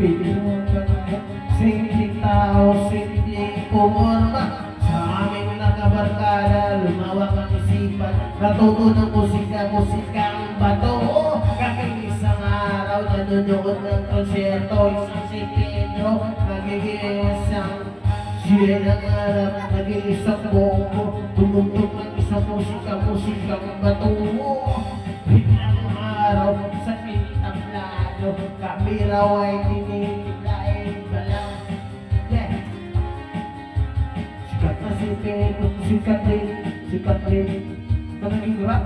Pinunod ka na simpleng tao, simpleng pumorma. Sa aming nakabarkada, lumawak ang isipan. Natuto ng musika, musika ang bato. Isang araw, nanonood ng konsyerto. Isang si Pedro, nagiging isang siya ng harap, naging isang bongo. Tumugtog ng isang musika, musika ang bato. Biglang araw, sa pinitablado, kami raw ay tinitilain balang. Yeah. Sikat na si Pedro, sikat din. Naging rap,